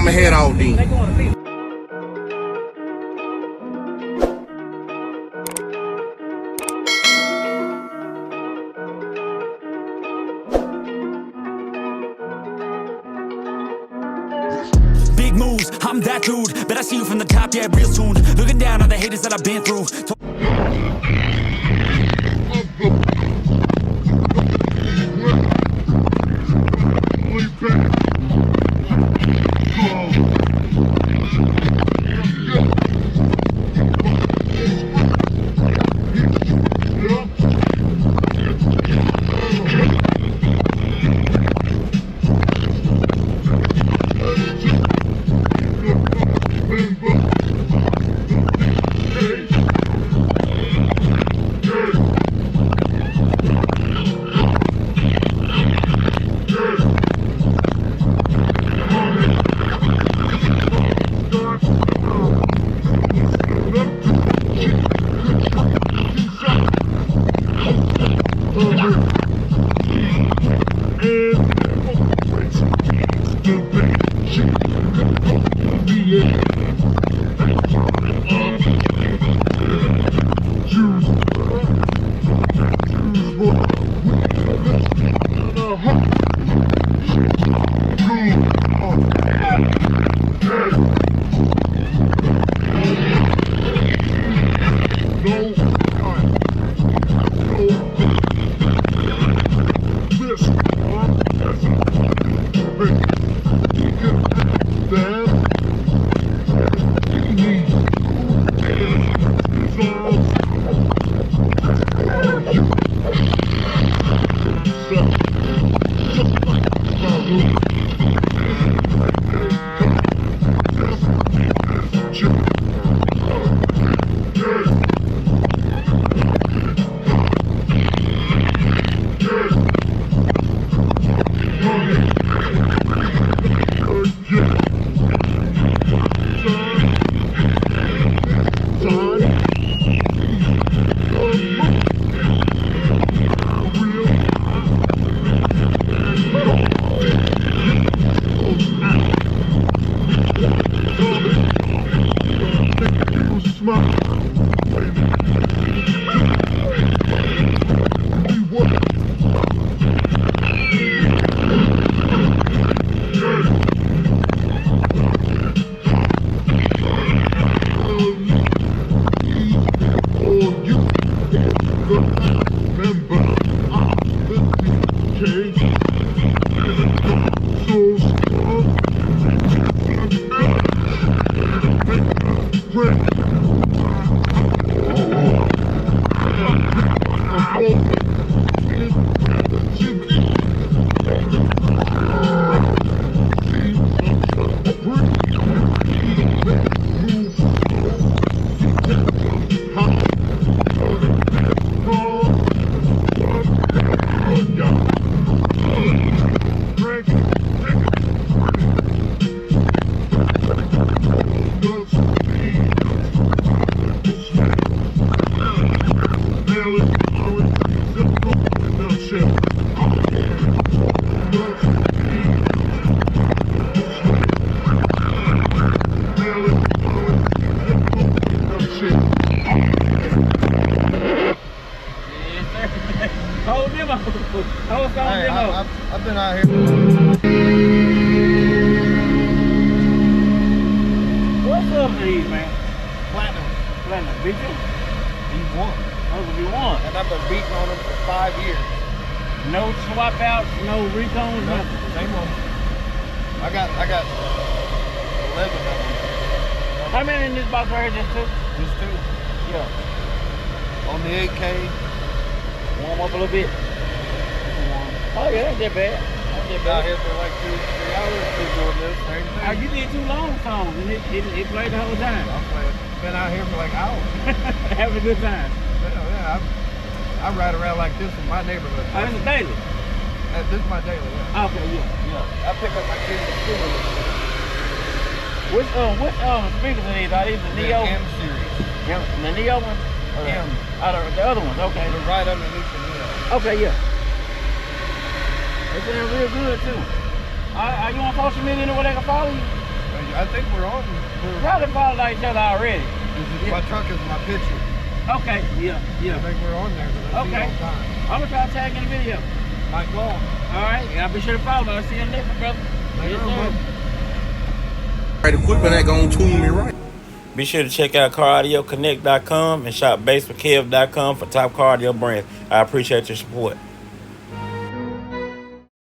I'ma head out then. Big moves, I'm that dude. Bet I see you from the top, yeah, real soon. Looking down on the haters that I've been through. I've been out here. What's up to these, man? Platinum. Platinum, beat you? B1. Those will be one. And I've been beating on them for 5 years. No swap outs, no recones, nothing. Same one. I got 11 of them. How many in this box right here? Just two? Just two. Yeah. On the 8K. Warm up a little bit. Oh yeah, ain't that bad. Ain't that bad. Out here for like 2-3 hours doing this same thing. You did 2 long songs and it played the whole time. I'm playing. Been out here for like hours. Having a good time. Yeah, I ride around like this in my neighborhood. Oh, this is daily? This is my daily, yeah. Okay, yeah. I pick up my kids at school. What speakers are these? Are these the Neo? The M series. The Neo ones? M. The other ones, okay. They're right underneath the Neo. Okay, yeah. They sound real good too. Are you on social media where they can follow you? I think we're on. Probably followed each other already. My truck is my picture. Okay, yeah. I think we're on there. Okay. I'm gonna try to tag in the video. Mike Long. All right, y'all be sure to follow. I'll see you in the next one, brother. Yes, sir. Right equipment ain't gonna tune me right. Be sure to check out CarAudioConnect.com and shop BASSWITHKEV.com for top car audio brands. I appreciate your support.